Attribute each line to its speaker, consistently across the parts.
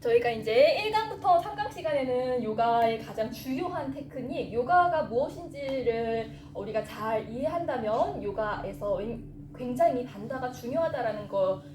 Speaker 1: 저희가 이제 1강부터 3강 시간에는 요가의 가장 주요한 테크닉, 요가가 무엇인지를 우리가 잘 이해한다면 요가에서 굉장히 반다가 중요하다라는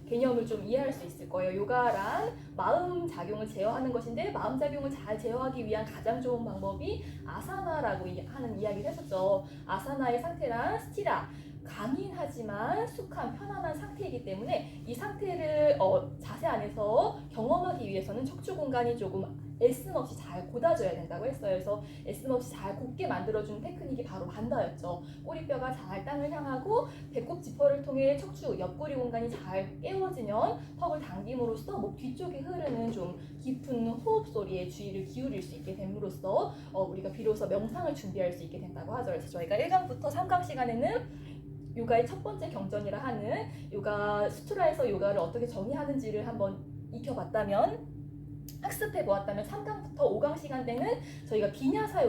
Speaker 1: 개념을 좀 이해할 수 있을 거예요. 요가란 마음 작용을 제어하는 것인데 마음 작용을 잘 제어하기 위한 가장 좋은 방법이 아사나라고 하는 이야기를 했었죠. 아사나의 상태란 스티라, 강인하지만 숙한 편안한 상태이기 때문에 이 상태를 자세 안에서 경험하기 위해서는 척추 공간이 조금 애씀 없이 잘 곧아져야 된다고 했어요. 그래서 애씀 없이 잘 곧게 만들어주는 테크닉이 바로 반다였죠. 꼬리뼈가 잘 땅을 향하고 배꼽 지퍼를 통해 척추 옆구리 공간이 잘 깨워지면 턱을 당김으로써 목 뒤쪽에 흐르는 좀 깊은 호흡 소리에 주의를 기울일 수 있게 됨으로써 우리가 비로소 명상을 준비할 수 있게 된다고 하죠. 그래서 저희가 1강부터 3강 시간에는 요가의 첫 번째 경전이라 하는 요가 수트라에서 요가를 어떻게 정의하는지를 한번 익혀봤다면, 학습해 보았다면 3강부터 5강 시간대는 저희가 비냐사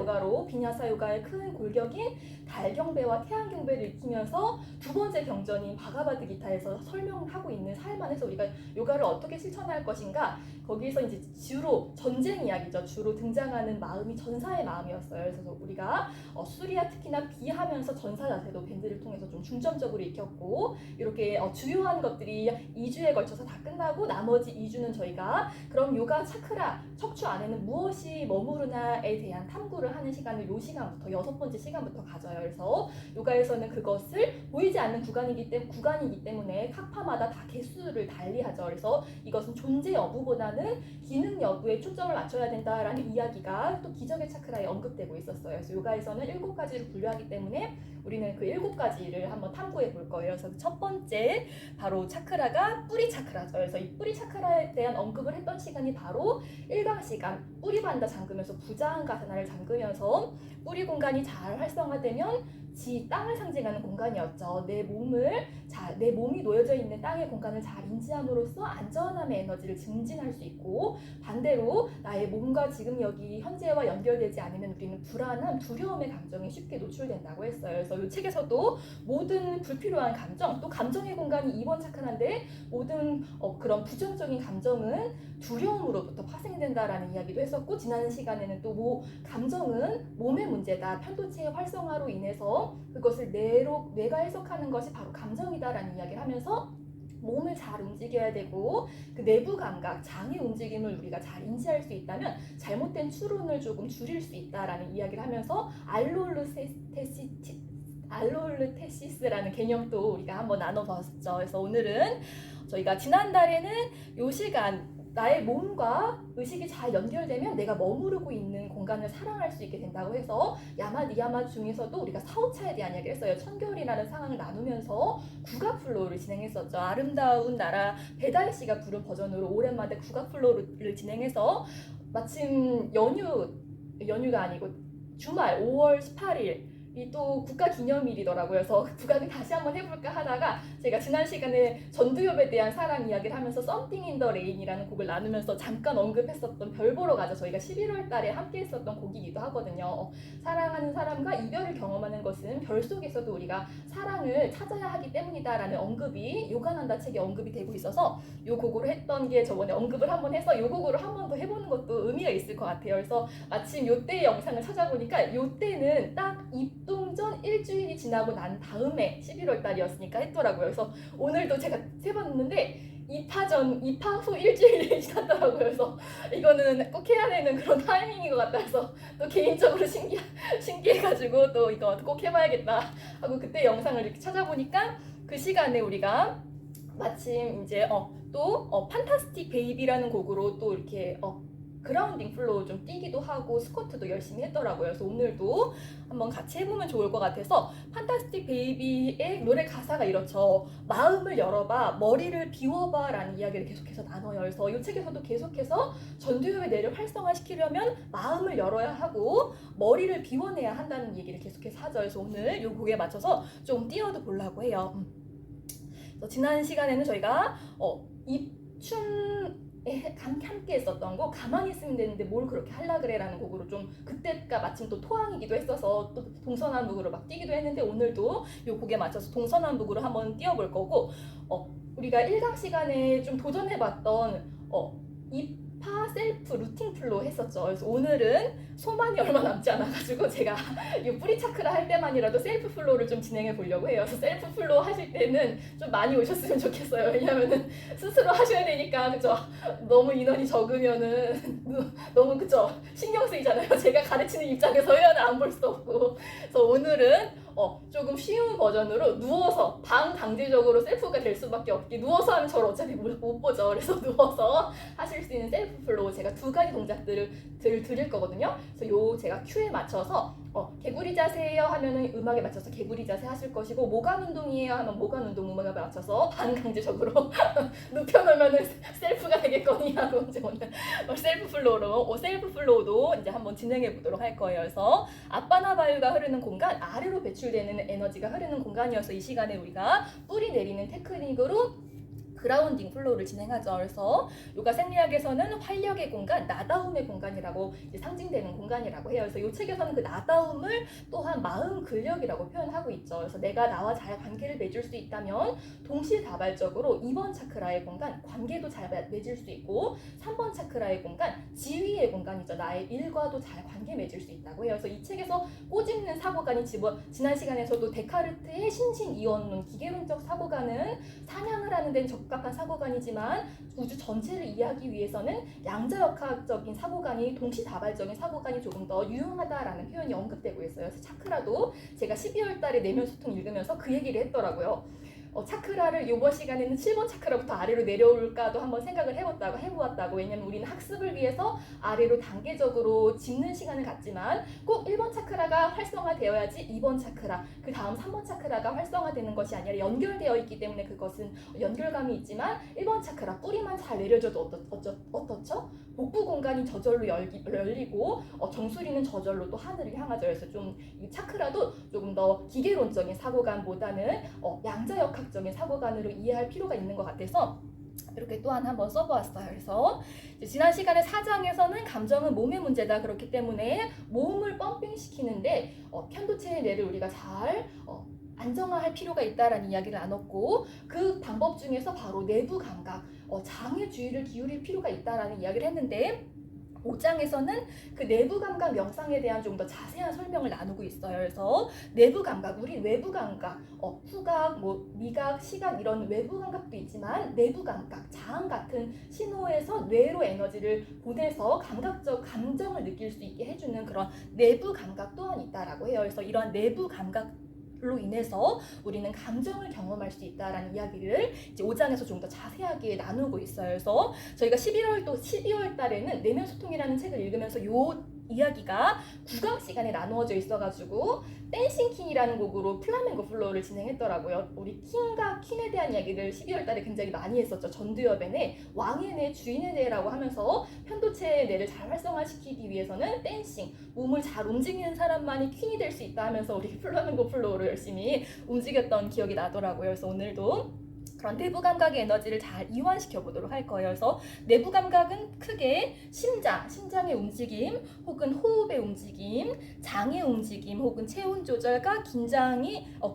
Speaker 1: 요가의 큰 골격인 달경배와 태양경배를 익히면서 두 번째 경전인 바가바드 기타에서 설명하고 있는 사일만에서 우리가 요가를 어떻게 실천할 것인가, 거기에서 이제 주로 전쟁 이야기죠. 주로 등장하는 마음이 전사의 마음이었어요. 그래서 우리가 수리야 특히나 비하면서 전사 자세도 밴드를 통해서 좀 중점적으로 익혔고, 이렇게 주요한 것들이 2주에 걸쳐서 다 끝나고 나머지 2주는 저희가 그럼 요가 차크라, 척추 안에는 무엇이 머무르나에 대한 탐구를 하는 시간을 요 시간부터 6번째 시간부터 가져요. 그래서 요가에서는 그것을 보이지 않는 구간이기 때문에 각파마다 다 개수를 달리하죠. 그래서 이것은 존재 여부보다는 기능 여부에 초점을 맞춰야 된다라는 이야기가 또 기적의 차크라에 언급되고 있었어요. 그래서 요가에서는 7가지를 분류하기 때문에 우리는 그 7가지를 한번 탐구해 볼 거예요. 그래서 첫 번째 바로 차크라가 뿌리 차크라죠. 그래서 이 뿌리 차크라에 대한 언급을 했던 시간이 바로 1강 시간, 뿌리 반다 잠그면서 부자한가사나를 잠그면서 뿌리 공간이 잘 활성화되면 땅을 상징하는 공간이었죠. 내 몸이 놓여져 있는 땅의 공간을 잘 인지함으로써 안전함의 에너지를 증진할 수 있고, 반대로 나의 몸과 지금 여기 현재와 연결되지 않으면 우리는 불안함, 두려움의 감정에 쉽게 노출된다고 했어요. 그래서 이 책에서도 모든 불필요한 감정, 또 감정의 공간이 2번 차크라인데 모든 그런 부정적인 감정은 두려움으로부터 파생된다라는 이야기도 했었고, 지난 시간에는 또 감정은 몸의 문제다, 편도체의 활성화로 인해서 그것을 뇌가 해석하는 것이 바로 감정이다라는 이야기를 하면서 몸을 잘 움직여야 되고, 그 내부 감각, 장의 움직임을 우리가 잘 인지할 수 있다면 잘못된 추론을 조금 줄일 수 있다라는 이야기를 하면서 알롤르테시스라는 개념도 우리가 한번 나눠봤었죠. 그래서 오늘은 저희가 지난달에는 요 시간 나의 몸과 의식이 잘 연결되면 내가 머무르고 있는 공간을 사랑할 수 있게 된다고 해서 야마 니야마 중에서도 우리가 사오차에 대한 이야기를 했어요. 천결이라는 상황을 나누면서 국악 플로우를 진행했었죠. 아름다운 나라 배다혜 씨가 부른 버전으로 오랜만에 국악 플로우를 진행해서 마침 연휴가 아니고 주말 5월 18일 이 또 국가기념일이더라고요. 그래서 국악을 다시 한번 해볼까 하다가 제가 지난 시간에 전두엽에 대한 사랑 이야기를 하면서 Something in the Rain이라는 곡을 나누면서 잠깐 언급했었던 별 보러 가자, 저희가 11월 달에 함께 했었던 곡이기도 하거든요. 사랑하는 사람과 이별을 경험하는 것은 별 속에서도 우리가 사랑을 찾아야 하기 때문이다라는 언급이 요가난다 책에 언급이 되고 있어서 요 곡으로 했던 게 저번에 언급을 한번 해서 요 곡으로 한 번 더 해보는 것도 의미가 있을 것 같아요. 그래서 마침 요때의 영상을 찾아보니까 요때는 딱 입동전 일주일이 지나고 난 다음에 11월 달이었으니까 했더라고요. 그래서 오늘도 제가 세봤는데 입하 후 일주일이 지났더라고요. 그래서 이거는 꼭 해야 되는 그런 타이밍인 것 같다 해서 또 개인적으로 신기해가지고 또 이거 꼭 해봐야겠다 하고 그때 영상을 이렇게 찾아보니까 그 시간에 우리가 마침 이제 또 판타스틱 베이비라는 곡으로 또 이렇게 그라운딩 플로우 좀 뛰기도 하고 스쿼트도 열심히 했더라고요. 그래서 오늘도 한번 같이 해보면 좋을 것 같아서, 판타스틱 베이비의 노래 가사가 이렇죠. 마음을 열어봐, 머리를 비워봐 라는 이야기를 계속해서 나눠요. 그래서 이 책에서도 계속해서 전두엽의 뇌를 활성화시키려면 마음을 열어야 하고 머리를 비워내야 한다는 얘기를 계속해서 하죠. 그래서 오늘 이 곡에 맞춰서 좀 띄워도 보려고 해요. 지난 시간에는 저희가 입춤 함께 했었던 거 가만히 있으면 되는데 뭘 그렇게 하려 그래 라는 곡으로 좀 그때가 마침 또 토항이기도 했어서 또 동서남북으로 막 뛰기도 했는데, 오늘도 이 곡에 맞춰서 동서남북으로 한번 뛰어볼 거고, 우리가 1강 시간에 좀 도전해봤던 입파 플로우 했었죠. 그래서 오늘은 소만이 얼마 남지 않아가지고 제가 이 뿌리 차크라 할 때만이라도 셀프 플로우를 좀 진행해 보려고 해요. 그래서 셀프 플로우 하실 때는 좀 많이 오셨으면 좋겠어요. 왜냐면은 스스로 하셔야 되니까, 그죠? 너무 인원이 적으면은 너무, 그죠? 신경 쓰이잖아요. 제가 가르치는 입장에서 회원을 안 볼 수 없고. 그래서 오늘은 조금 쉬운 버전으로 누워서 반강제적으로 셀프가 될 수밖에 없게, 누워서 하면 저를 어차피 못 보죠. 그래서 누워서 하실 수 있는 셀프 플로우 제가 2가지 동작들을 드릴 거거든요. 그래서 제가 큐에 맞춰서 개구리 자세예요 하면은 음악에 맞춰서 개구리 자세 하실 것이고, 모관 운동이에요 하면 모관 운동 음악에 맞춰서 반강제적으로 눕혀놓으면은 셀프가 되겠거니 하고 이제 오늘 셀프 플로우도 이제 한번 진행해 보도록 할 거예요. 그래서 앞바나 바유가 흐르는 공간, 아래로 배출되는 에너지가 흐르는 공간이어서 이 시간에 우리가 뿌리 내리는 테크닉으로 그라운딩 플로우를 진행하죠. 그래서 요가 생리학에서는 활력의 공간, 나다움의 공간이라고 이제 상징되는 공간이라고 해요. 그래서 이 책에서는 그 나다움을 또한 마음 근력이라고 표현하고 있죠. 그래서 내가 나와 잘 관계를 맺을 수 있다면 동시다발적으로 2번 차크라의 공간, 관계도 잘 맺을 수 있고, 3번 차크라의 공간, 지위의 공간이죠. 나의 일과도 잘 관계 맺을 수 있다고 해요. 그래서 이 책에서 꼬집는 사고관이 지난 시간에서도 데카르트의 신신이원론, 기계론적 사고관은 사냥을 하는 데는 적합한 사고관이지만 우주 전체를 이해하기 위해서는 양자역학적인 사고관이, 동시다발적인 사고관이 조금 더 유용하다라는 표현이 언급되고 있어요. 그래서 차크라도 제가 12월 달에 내면 소통 읽으면서 그 얘기를 했더라고요. 차크라를 이번 시간에는 7번 차크라부터 아래로 내려올까도 한번 생각을 해보았다고. 왜냐면 우리는 학습을 위해서 아래로 단계적으로 짚는 시간을 갖지만 꼭 1번 차크라가 활성화되어야지 2번 차크라, 그 다음 3번 차크라가 활성화되는 것이 아니라 연결되어 있기 때문에 그것은 연결감이 있지만 1번 차크라 뿌리만 잘 내려줘도 어떻죠? 복부 공간이 저절로 열리고 정수리는 저절로 또 하늘을 향하죠. 그래서 좀 이 차크라도 조금 더 기계론적인 사고관보다는 양자역학적인 사고관으로 이해할 필요가 있는 것 같아서 이렇게 또한 한번 써보았어요. 그래서 지난 시간에 4장에서는 감정은 몸의 문제다, 그렇기 때문에 몸을 펌핑시키는데 편도체의 뇌를 우리가 잘 안정화할 필요가 있다라는 이야기를 나눴고, 그 방법 중에서 바로 내부 감각, 장의 주의를 기울일 필요가 있다라는 이야기를 했는데, 5장에서는 그 내부 감각 명상에 대한 좀 더 자세한 설명을 나누고 있어요. 그래서 내부 감각, 우리 외부 감각, 후각, 미각, 시각 이런 외부 감각도 있지만 내부 감각, 장 같은 신호에서 뇌로 에너지를 보내서 감각적 감정을 느낄 수 있게 해주는 그런 내부 감각 또한 있다라고 해요. 그래서 이런 내부 감각 로 인해서 우리는 감정을 경험할 수 있다라는 이야기를 이제 5장에서 좀 더 자세하게 나누고 있어요. 그래서 저희가 12월 달에는 내면 소통이라는 책을 읽으면서 요 이야기가 9강 시간에 나누어져 있어가지고 댄싱 퀸이라는 곡으로 플라멩고 플로우를 진행했더라고요. 우리 킹과 퀸에 대한 이야기를 12월 달에 굉장히 많이 했었죠. 전두엽의 왕의 뇌, 주인의 뇌라고 하면서 편도체의 뇌를 잘 활성화시키기 위해서는 댄싱, 몸을 잘 움직이는 사람만이 퀸이 될 수 있다 하면서 우리 플라멩고 플로우를 열심히 움직였던 기억이 나더라고요. 그래서 오늘도 그런 내부 감각의 에너지를 잘 이완시켜 보도록 할 거예요. 그래서 내부 감각은 크게 심장의 움직임, 혹은 호흡의 움직임, 장의 움직임, 혹은 체온 조절과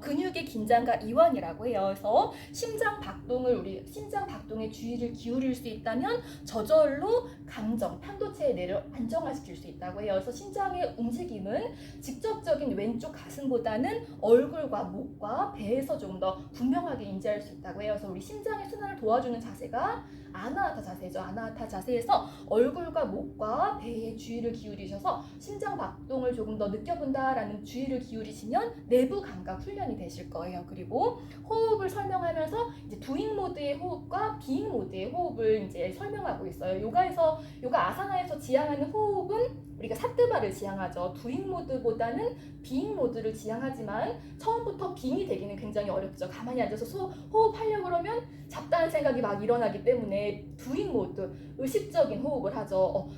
Speaker 1: 근육의 긴장과 이완이라고 해요. 그래서 심장 박동에 주의를 기울일 수 있다면 저절로 감정, 편도체의 뇌를 안정화시킬 수 있다고 해요. 그래서 심장의 움직임은 직접적인 왼쪽 가슴보다는 얼굴과 목과 배에서 좀 더 분명하게 인지할 수 있다고 해요. 그래서 우리 심장의 순환을 도와주는 자세가 아나하타 자세죠. 아나하타 자세에서 얼굴과 목과 배에 주의를 기울이셔서 심장 박동을 조금 더 느껴본다라는 주의를 기울이시면 내부 감각 훈련이 되실 거예요. 그리고 호흡을 설명하면서 이제 두잉 모드의 호흡과 비잉 모드의 호흡을 이제 설명하고 있어요. 요가 아사나에서 지향하는 호흡은 우리가 사뜨바를 지향하죠. 두잉 모드보다는 비잉 모드를 지향하지만 처음부터 빙이 되기는 굉장히 어렵죠. 가만히 앉아서 호흡하려고 그러면 잡다한 생각이 막 일어나기 때문에 두잉 모드, 의식적인 호흡을 하죠.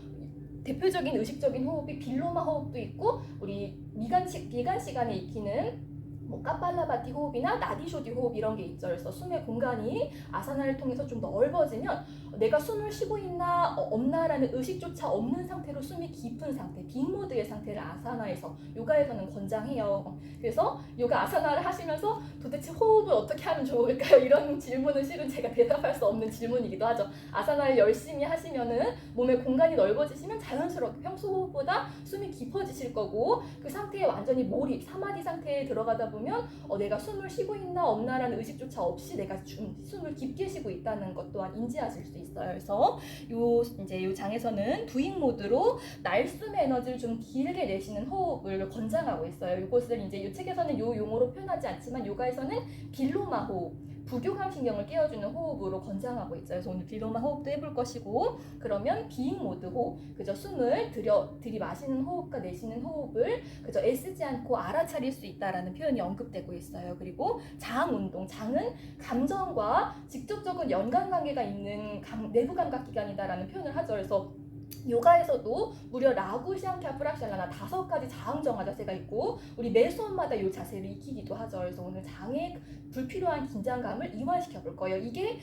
Speaker 1: 대표적인 의식적인 호흡이 빌로마 호흡도 있고, 우리 비간 시간에 익히는 뭐 까팔라바티 호흡이나 나디쇼디 호흡 이런 게 있죠. 그래서 숨의 공간이 아사나를 통해서 좀 넓어지면 내가 숨을 쉬고 있나 없나라는 의식조차 없는 상태로 숨이 깊은 상태, 빅모드의 상태를 아사나에서 요가에서는 권장해요. 그래서 요가 아사나를 하시면서 도대체 호흡을 어떻게 하면 좋을까요? 이런 질문은 실은 제가 대답할 수 없는 질문이기도 하죠. 아사나를 열심히 하시면은 몸의 공간이 넓어지시면 자연스럽게 평소 호흡보다 숨이 깊어지실 거고 그 상태에 완전히 몰입, 사마디 상태에 들어가다 보면 내가 숨을 쉬고 있나 없나라는 의식조차 없이 내가 숨을 깊게 쉬고 있다는 것 또한 인지하실 수 있어요. 그래서 요 장에서는 두잉 모드로 날숨 에너지를 좀 길게 내쉬는 호흡을 권장하고 있어요. 이것을 이제 이 책에서는 요 용어로 표현하지 않지만 요가에서는 빌로마 호흡, 부교감 신경을 깨워주는 호흡으로 권장하고 있죠. 그래서 오늘 빌로마 호흡도 해볼 것이고, 그러면 비잉 모드 호흡, 그저 숨을 들이마시는 호흡과 내쉬는 호흡을 그저 애쓰지 않고 알아차릴 수 있다라는 표현이 언급되고 있어요. 그리고 장 운동, 장은 감정과 직접적인 연관관계가 있는 내부 감각기관이다라는 표현을 하죠. 그래서 요가에서도 무려 라구시앙캬 프락샬라나 5가지 자응 정화 자세가 있고 우리 매 수업마다 이 자세를 익히기도 하죠. 그래서 오늘 장에 불필요한 긴장감을 이완시켜 볼 거예요. 이게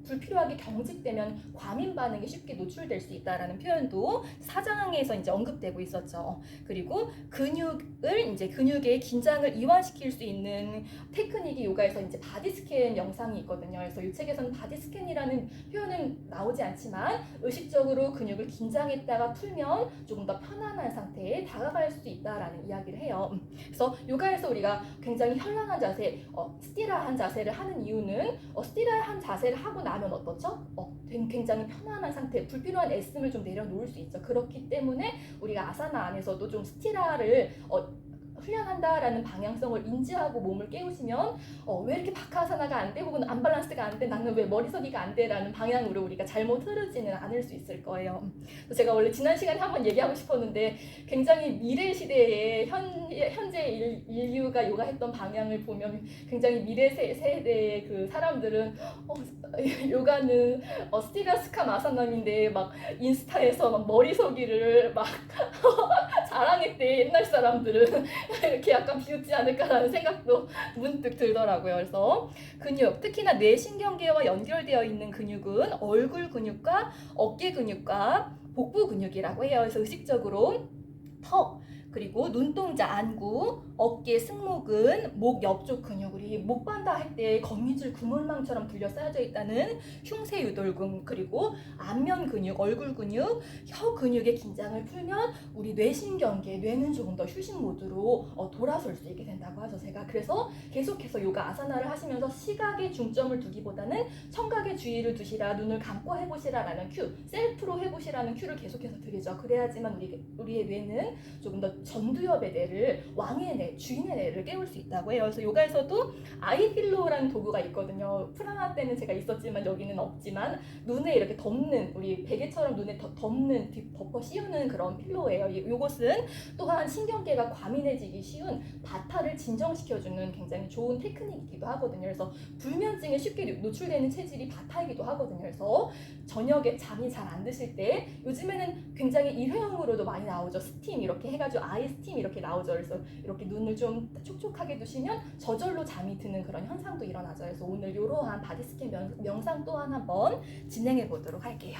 Speaker 1: 불필요하게 경직되면 과민 반응에 쉽게 노출될 수 있다라는 표현도 사장에서 이제 언급되고 있었죠. 그리고 근육의 긴장을 이완시킬 수 있는 테크닉이 요가에서 이제 바디 스캔 영상이 있거든요. 그래서 이 책에서는 바디 스캔이라는 표현은 나오지 않지만 의식적으로 근육을 긴장했다가 풀면 조금 더 편안한 상태에 다가갈 수 있다라는 이야기를 해요. 그래서 요가에서 우리가 굉장히 현란한 자세, 스티라한 자세를 하는 이유는 스티라한 자세를 하고 나면 어떻죠? 굉장히 편안한 상태, 불필요한 애씀을 좀 내려놓을 수 있죠. 그렇기 때문에 우리가 아사나 안에서도 좀 스티라를 훈련한다라는 방향성을 인지하고 몸을 깨우시면 왜 이렇게 바카아사나가 안 돼? 혹은 안밸런스가 안 돼? 나는 왜 머리서기가 안 돼? 라는 방향으로 우리가 잘못 흐르지는 않을 수 있을 거예요. 제가 원래 지난 시간에 한번 얘기하고 싶었는데 굉장히 미래 시대에 현재 인류가 요가했던 방향을 보면 굉장히 미래 세대의 그 사람들은 요가는 스티라스카 마사남인데 막 인스타에서 막 머리서기를 막 자랑했대 옛날 사람들은 이렇게 약간 비웃지 않을까라는 생각도 문득 들더라고요. 그래서 근육, 특히나 뇌신경계와 연결되어 있는 근육은 얼굴 근육과 어깨 근육과 복부 근육이라고 해요. 그래서 의식적으로 턱, 그리고 눈동자 안구, 어깨 승모근, 목 옆쪽 근육, 우리 목반다 할 때 거미줄 그물망처럼 둘러싸여져 있다는 흉쇄 유돌근, 그리고 안면 근육, 얼굴 근육, 혀 근육의 긴장을 풀면 우리 뇌신경계, 뇌는 조금 더 휴식 모드로 돌아설 수 있게 된다고 하죠. 제가 그래서 계속해서 요가 아사나를 하시면서 시각에 중점을 두기보다는 청각에 주의를 두시라, 눈을 감고 해보시라라는 큐, 셀프로 해보시라는 큐를 계속해서 드리죠. 그래야지만 우리의 뇌는 조금 더 전두엽의 뇌를, 왕의 뇌, 주인의 뇌를 깨울 수 있다고 해요. 그래서 요가에서도 아이필로우라는 도구가 있거든요. 프라나 때는 제가 있었지만 여기는 없지만 눈에 이렇게 덮는, 우리 베개처럼 눈에 덮는, 덮어 씌우는 그런 필로우예요. 이것은 또한 신경계가 과민해지기 쉬운 바타를 진정시켜주는 굉장히 좋은 테크닉이기도 하거든요. 그래서 불면증에 쉽게 노출되는 체질이 바타이기도 하거든요. 그래서 저녁에 잠이 잘 안 드실 때 요즘에는 굉장히 일회용으로도 많이 나오죠. 스팀 이렇게 해가지고 아이 스팀 이렇게 나오죠. 그래서 이렇게 눈을 좀 촉촉하게 두시면 저절로 잠이 드는 그런 현상도 일어나죠. 그래서 오늘 이러한 바디스캔 명상 또한 한번 진행해 보도록 할게요.